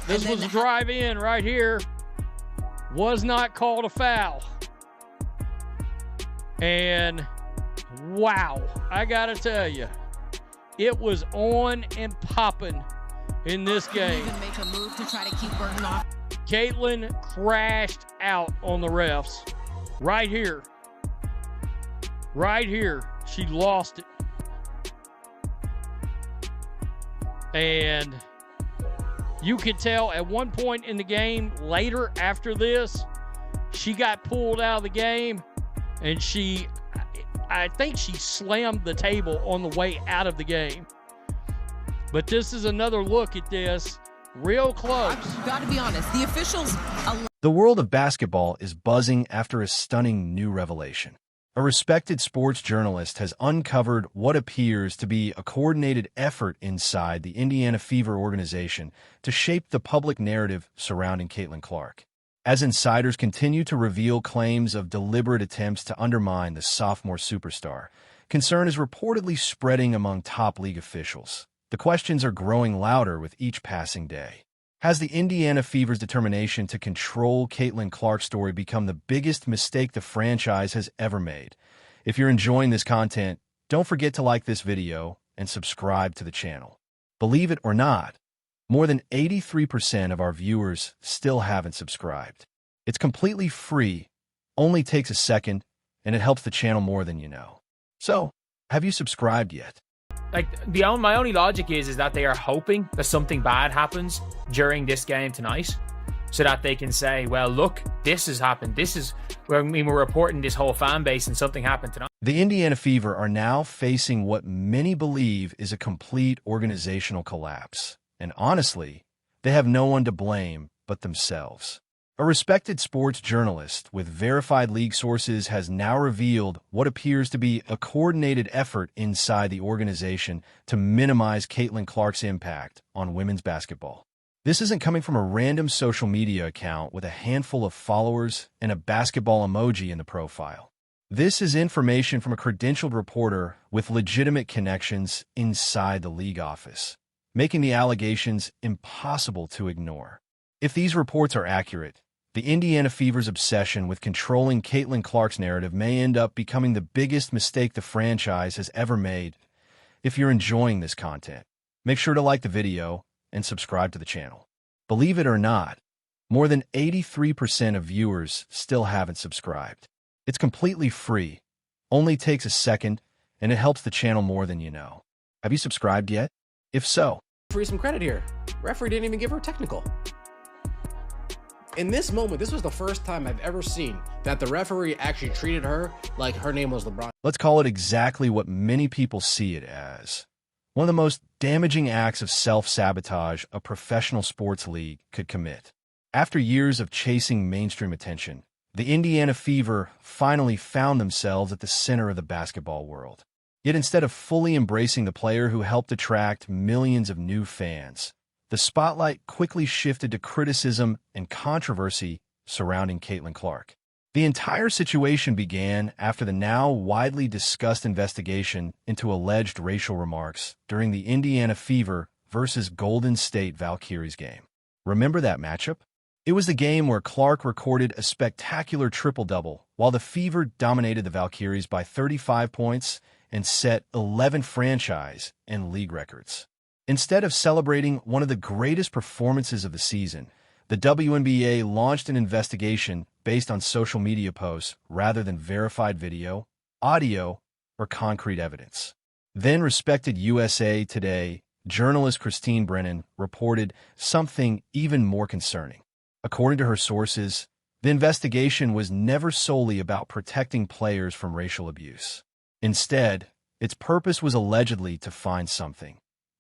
This was a drive-in right here. Was not called a foul. And wow, I got to tell you, it was on and popping in this game. Even make a move to try to keep Burton off. Caitlin crashed out on the refs. Right here. Right here. She lost it. And you could tell at one point in the game, later after this, she got pulled out of the game, and I think she slammed the table on the way out of the game. But this is another look at this. Real close. I've got to be honest, the officials... The world of basketball is buzzing after a stunning new revelation. A respected sports journalist has uncovered what appears to be a coordinated effort inside the Indiana Fever organization to shape the public narrative surrounding Caitlin Clark. As insiders continue to reveal claims of deliberate attempts to undermine the sophomore superstar, concern is reportedly spreading among top league officials. The questions are growing louder with each passing day. Has the Indiana Fever's determination to control Caitlin Clark's story become the biggest mistake the franchise has ever made? If you're enjoying this content, don't forget to like this video and subscribe to the channel. Believe it or not, more than 83% of our viewers still haven't subscribed. It's completely free, only takes a second, and it helps the channel more than you know. So, have you subscribed yet? Like, my only logic is that they are hoping that something bad happens during this game tonight, so that they can say, well, look, this has happened. This is where we're reporting this whole fan base and something happened tonight. The Indiana Fever are now facing what many believe is a complete organizational collapse. And honestly, they have no one to blame but themselves. A respected sports journalist with verified league sources has now revealed what appears to be a coordinated effort inside the organization to minimize Caitlin Clark's impact on women's basketball. This isn't coming from a random social media account with a handful of followers and a basketball emoji in the profile. This is information from a credentialed reporter with legitimate connections inside the league office, making the allegations impossible to ignore. If these reports are accurate, the Indiana Fever's obsession with controlling Caitlin Clark's narrative may end up becoming the biggest mistake the franchise has ever made. If you're enjoying this content, make sure to like the video and subscribe to the channel. Believe it or not, more than 83% of viewers still haven't subscribed. It's completely free, only takes a second, and it helps the channel more than you know. Have you subscribed yet? If so, for some credit here. Referee didn't even give her a technical. In this moment, this was the first time I've ever seen that the referee actually treated her like her name was LeBron. Let's call it exactly what many people see it as. One of the most damaging acts of self-sabotage a professional sports league could commit. After years of chasing mainstream attention, the Indiana Fever finally found themselves at the center of the basketball world. Yet instead of fully embracing the player who helped attract millions of new fans, the spotlight quickly shifted to criticism and controversy surrounding Caitlin Clark. The entire situation began after the now widely discussed investigation into alleged racial remarks during the Indiana Fever versus Golden State Valkyries game. Remember that matchup? It was the game where Clark recorded a spectacular triple-double, while the Fever dominated the Valkyries by 35 points and set 11 franchise and league records. Instead of celebrating one of the greatest performances of the season, the WNBA launched an investigation based on social media posts rather than verified video, audio, or concrete evidence. Then respected USA Today journalist Christine Brennan reported something even more concerning. According to her sources, the investigation was never solely about protecting players from racial abuse. Instead, its purpose was allegedly to find something,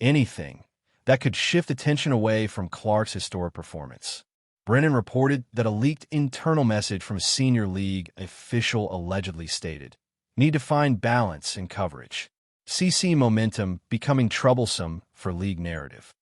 anything, that could shift attention away from Clark's historic performance. Brennan reported that a leaked internal message from a senior league official allegedly stated, "Need to find balance in coverage. CC momentum becoming troublesome for league narrative."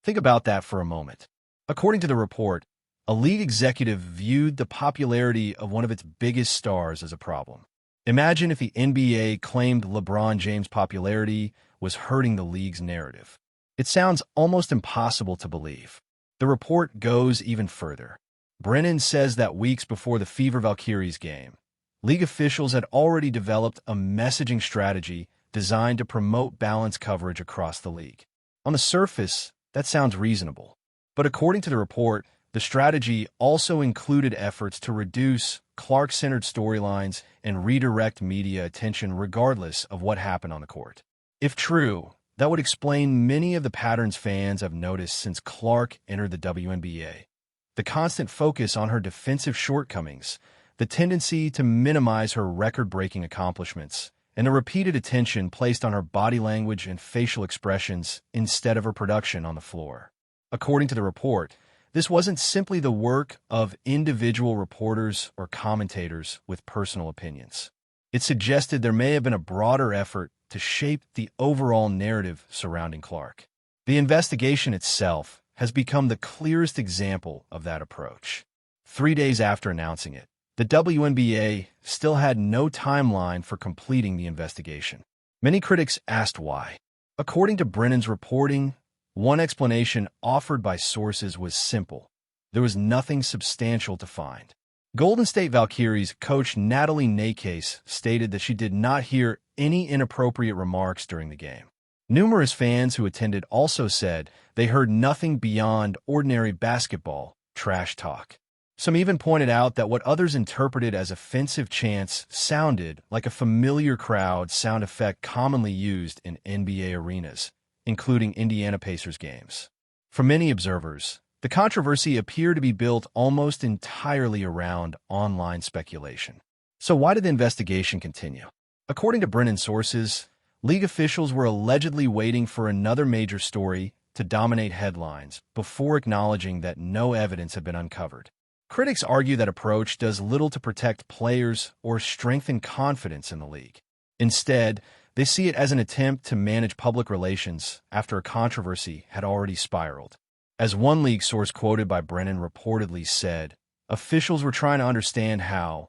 Think about that for a moment. According to the report, a league executive viewed the popularity of one of its biggest stars as a problem. Imagine if the NBA claimed LeBron James' popularity was hurting the league's narrative. It sounds almost impossible to believe. The report goes even further. Brennan says that weeks before the Fever Valkyries game, league officials had already developed a messaging strategy designed to promote balanced coverage across the league. On the surface, that sounds reasonable. But according to the report, the strategy also included efforts to reduce Clark-centered storylines and redirect media attention regardless of what happened on the court. If true, that would explain many of the patterns fans have noticed since Clark entered the WNBA. The constant focus on her defensive shortcomings, the tendency to minimize her record-breaking accomplishments, and the repeated attention placed on her body language and facial expressions instead of her production on the floor. According to the report, this wasn't simply the work of individual reporters or commentators with personal opinions. It suggested there may have been a broader effort to shape the overall narrative surrounding Clark. The investigation itself has become the clearest example of that approach. 3 days after announcing it, the WNBA still had no timeline for completing the investigation. Many critics asked why. According to Brennan's reporting, one explanation offered by sources was simple. There was nothing substantial to find. Golden State Valkyries coach Natalie Nakase stated that she did not hear any inappropriate remarks during the game. Numerous fans who attended also said they heard nothing beyond ordinary basketball trash talk. Some even pointed out that what others interpreted as offensive chants sounded like a familiar crowd sound effect commonly used in NBA arenas, including Indiana Pacers games. For many observers, the controversy appeared to be built almost entirely around online speculation. So why did the investigation continue? According to Brennan's sources, league officials were allegedly waiting for another major story to dominate headlines before acknowledging that no evidence had been uncovered. Critics argue that approach does little to protect players or strengthen confidence in the league. Instead, they see it as an attempt to manage public relations after a controversy had already spiraled. As one league source quoted by Brennan reportedly said, officials were trying to understand how,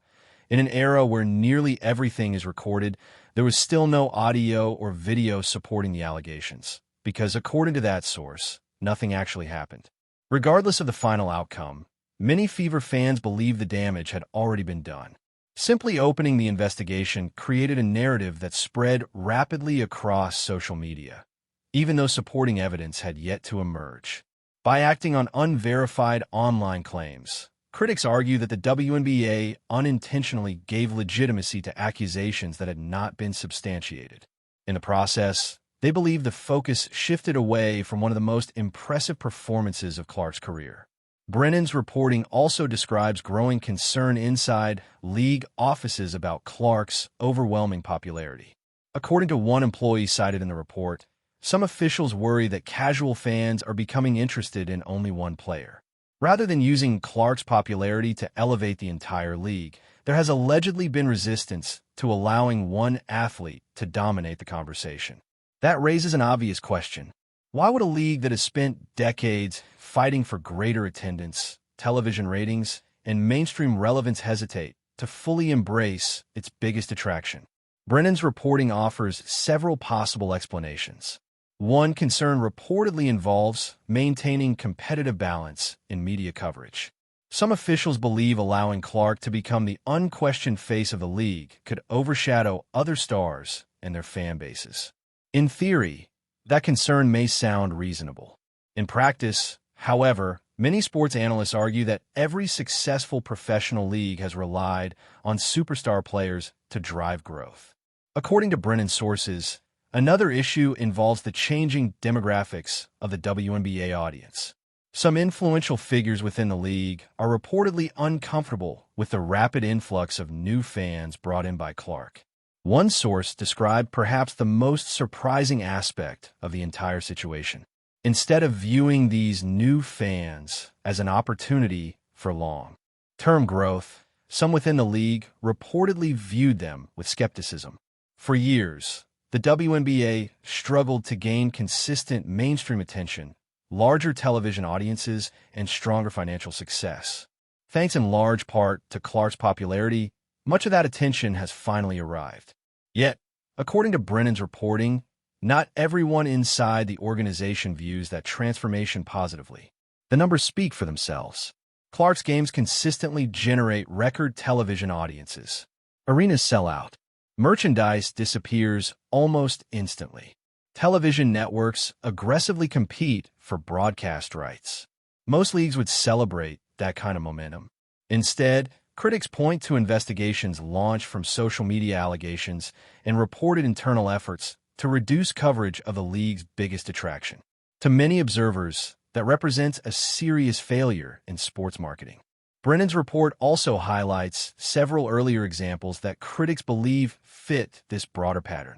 in an era where nearly everything is recorded, there was still no audio or video supporting the allegations, because according to that source, nothing actually happened. Regardless of the final outcome, many Fever fans believe the damage had already been done. Simply opening the investigation created a narrative that spread rapidly across social media, even though supporting evidence had yet to emerge. By acting on unverified online claims, critics argue that the WNBA unintentionally gave legitimacy to accusations that had not been substantiated. In the process, they believe the focus shifted away from one of the most impressive performances of Clark's career. Brennan's reporting also describes growing concern inside league offices about Clark's overwhelming popularity. According to one employee cited in the report, some officials worry that casual fans are becoming interested in only one player. Rather than using Clark's popularity to elevate the entire league, there has allegedly been resistance to allowing one athlete to dominate the conversation. That raises an obvious question. Why would a league that has spent decades fighting for greater attendance, television ratings, and mainstream relevance hesitate to fully embrace its biggest attraction? Brennan's reporting offers several possible explanations. One concern reportedly involves maintaining competitive balance in media coverage. Some officials believe allowing Clark to become the unquestioned face of the league could overshadow other stars and their fan bases. In theory, that concern may sound reasonable. In practice, however, many sports analysts argue that every successful professional league has relied on superstar players to drive growth. According to Brennan's sources, another issue involves the changing demographics of the WNBA audience. Some influential figures within the league are reportedly uncomfortable with the rapid influx of new fans brought in by Clark. One source described perhaps the most surprising aspect of the entire situation. Instead of viewing these new fans as an opportunity for long-term growth, some within the league reportedly viewed them with skepticism. For years, the WNBA struggled to gain consistent mainstream attention, larger television audiences, and stronger financial success. Thanks in large part to Clark's popularity, much of that attention has finally arrived. Yet, according to Brennan's reporting, not everyone inside the organization views that transformation positively. The numbers speak for themselves. Clark's games consistently generate record television audiences. Arenas sell out. Merchandise disappears almost instantly. Television networks aggressively compete for broadcast rights. Most leagues would celebrate that kind of momentum. Instead, critics point to investigations launched from social media allegations and reported internal efforts to reduce coverage of the league's biggest attraction. To many observers, that represents a serious failure in sports marketing. Brennan's report also highlights several earlier examples that critics believe fit this broader pattern.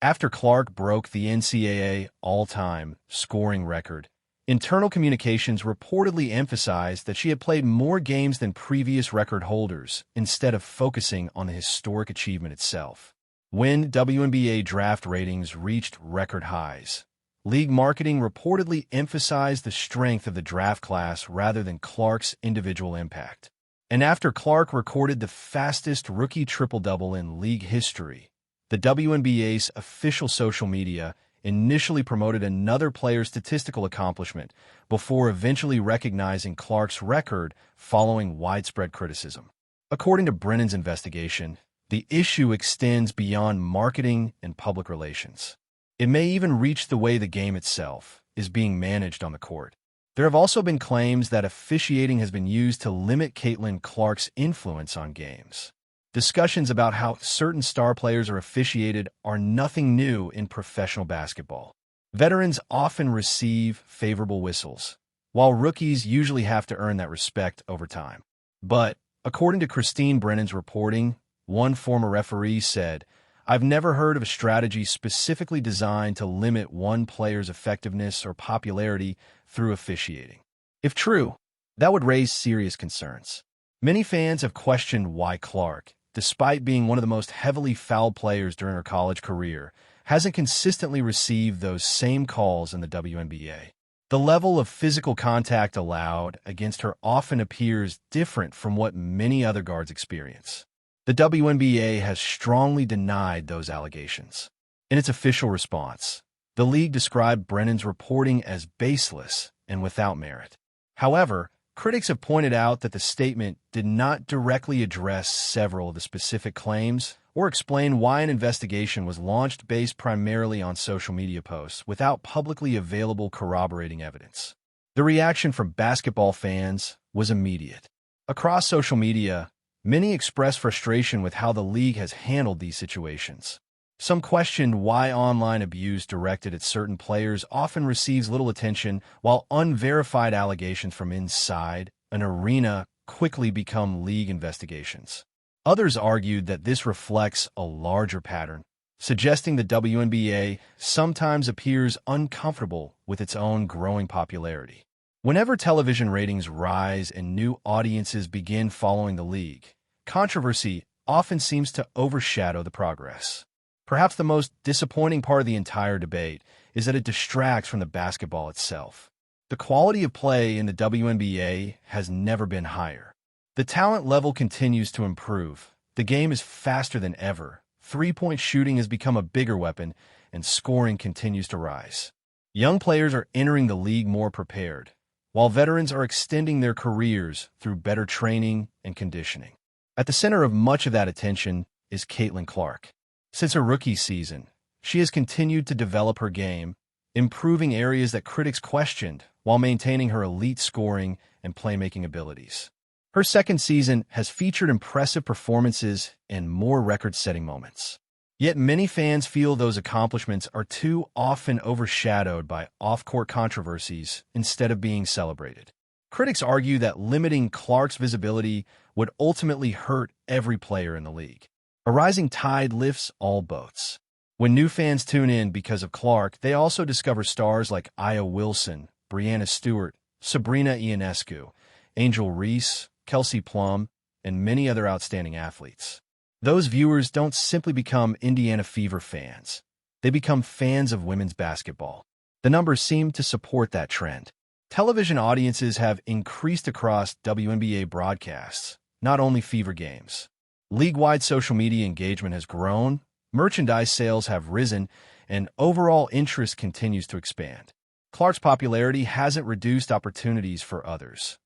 After Clark broke the NCAA all-time scoring record, internal communications reportedly emphasized that she had played more games than previous record holders instead of focusing on the historic achievement itself. When WNBA draft ratings reached record highs, league marketing reportedly emphasized the strength of the draft class rather than Clark's individual impact. And after Clark recorded the fastest rookie triple-double in league history, the WNBA's official social media initially promoted another player's statistical accomplishment before eventually recognizing Clark's record following widespread criticism. According to Brennan's investigation, the issue extends beyond marketing and public relations. It may even reach the way the game itself is being managed on the court. There have also been claims that officiating has been used to limit Caitlin Clark's influence on games. Discussions about how certain star players are officiated are nothing new in professional basketball. Veterans often receive favorable whistles, while rookies usually have to earn that respect over time. But, according to Christine Brennan's reporting, one former referee said, "I've never heard of a strategy specifically designed to limit one player's effectiveness or popularity through officiating." If true, that would raise serious concerns. Many fans have questioned why Clark, despite being one of the most heavily fouled players during her college career, hasn't consistently received those same calls in the WNBA. The level of physical contact allowed against her often appears different from what many other guards experience. The WNBA has strongly denied those allegations. In its official response, the league described Brennan's reporting as baseless and without merit. However, critics have pointed out that the statement did not directly address several of the specific claims or explain why an investigation was launched based primarily on social media posts without publicly available corroborating evidence. The reaction from basketball fans was immediate. Across social media, many expressed frustration with how the league has handled these situations. Some questioned why online abuse directed at certain players often receives little attention, while unverified allegations from inside an arena quickly become league investigations. Others argued that this reflects a larger pattern, suggesting the WNBA sometimes appears uncomfortable with its own growing popularity. Whenever television ratings rise and new audiences begin following the league, controversy often seems to overshadow the progress. Perhaps the most disappointing part of the entire debate is that it distracts from the basketball itself. The quality of play in the WNBA has never been higher. The talent level continues to improve. The game is faster than ever. Three-point shooting has become a bigger weapon, and scoring continues to rise. Young players are entering the league more prepared, while veterans are extending their careers through better training and conditioning. At the center of much of that attention is Caitlin Clark. Since her rookie season, she has continued to develop her game, improving areas that critics questioned while maintaining her elite scoring and playmaking abilities. Her second season has featured impressive performances and more record-setting moments. Yet many fans feel those accomplishments are too often overshadowed by off-court controversies instead of being celebrated. Critics argue that limiting Clark's visibility would ultimately hurt every player in the league. A rising tide lifts all boats. When new fans tune in because of Clark, they also discover stars like Aya Wilson, Breanna Stewart, Sabrina Ionescu, Angel Reese, Kelsey Plum, and many other outstanding athletes. Those viewers don't simply become Indiana Fever fans. They become fans of women's basketball. The numbers seem to support that trend. Television audiences have increased across WNBA broadcasts, not only Fever games. League-wide social media engagement has grown, merchandise sales have risen, and overall interest continues to expand. Clark's popularity hasn't reduced opportunities for others.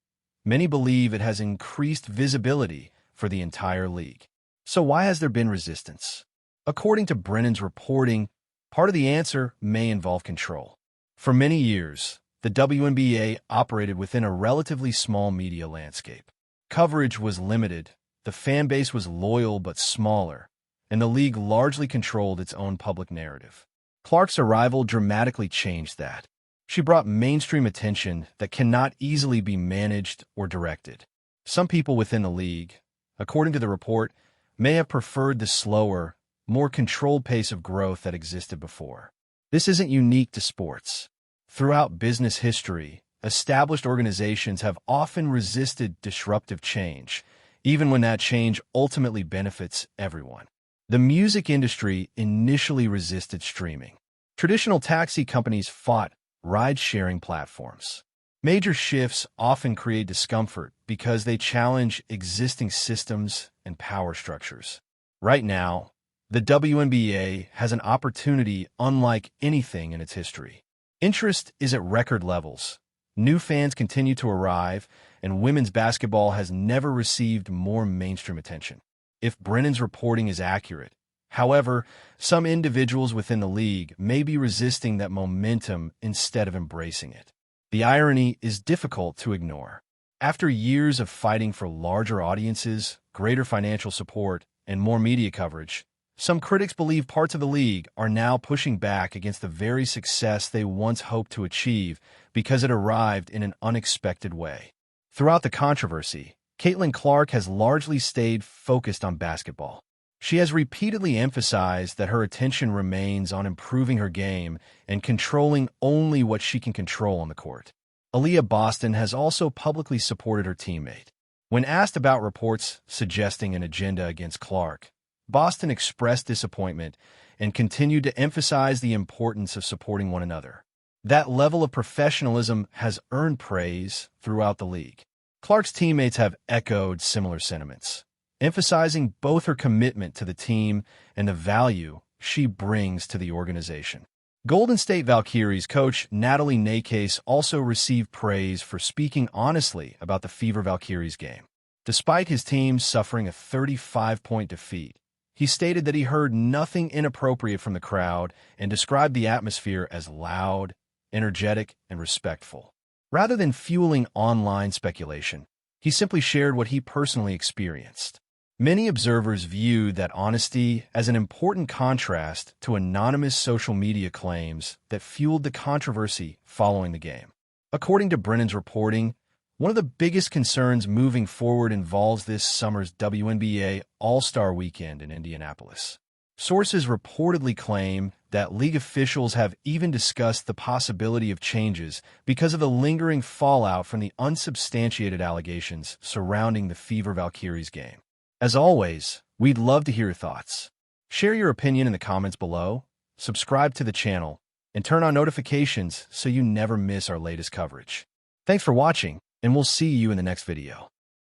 Many believe it has increased visibility for the entire league. So why has there been resistance? According to Brennan's reporting, part of the answer may involve control. For many years, the WNBA operated within a relatively small media landscape. Coverage was limited, the fan base was loyal but smaller, and the league largely controlled its own public narrative. Clark's arrival dramatically changed that. She brought mainstream attention that cannot easily be managed or directed. Some people within the league, according to the report, may have preferred the slower, more controlled pace of growth that existed before. This isn't unique to sports. Throughout business history, established organizations have often resisted disruptive change, even when that change ultimately benefits everyone. The music industry initially resisted streaming. Traditional taxi companies fought ride-sharing platforms. Major shifts often create discomfort because they challenge existing systems and power structures. Right now, the WNBA has an opportunity unlike anything in its history. Interest is at record levels. New fans continue to arrive, and women's basketball has never received more mainstream attention. If Brennan's reporting is accurate, however, some individuals within the league may be resisting that momentum instead of embracing it. The irony is difficult to ignore. After years of fighting for larger audiences, greater financial support, and more media coverage, some critics believe parts of the league are now pushing back against the very success they once hoped to achieve because it arrived in an unexpected way. Throughout the controversy, Caitlin Clark has largely stayed focused on basketball. She has repeatedly emphasized that her attention remains on improving her game and controlling only what she can control on the court. Aaliyah Boston has also publicly supported her teammate. When asked about reports suggesting an agenda against Clark, Boston expressed disappointment and continued to emphasize the importance of supporting one another. That level of professionalism has earned praise throughout the league. Clark's teammates have echoed similar sentiments, emphasizing both her commitment to the team and the value she brings to the organization. Golden State Valkyries coach Natalie Nakase also received praise for speaking honestly about the Fever Valkyries game. Despite his team suffering a 35-point defeat, he stated that he heard nothing inappropriate from the crowd and described the atmosphere as loud, energetic, and respectful. Rather than fueling online speculation, he simply shared what he personally experienced. Many observers viewed that honesty as an important contrast to anonymous social media claims that fueled the controversy following the game. According to Brennan's reporting, one of the biggest concerns moving forward involves this summer's WNBA All-Star Weekend in Indianapolis. Sources reportedly claim that league officials have even discussed the possibility of changes because of the lingering fallout from the unsubstantiated allegations surrounding the Fever Valkyries game. As always, we'd love to hear your thoughts. Share your opinion in the comments below, subscribe to the channel, and turn on notifications so you never miss our latest coverage. Thanks for watching, and we'll see you in the next video.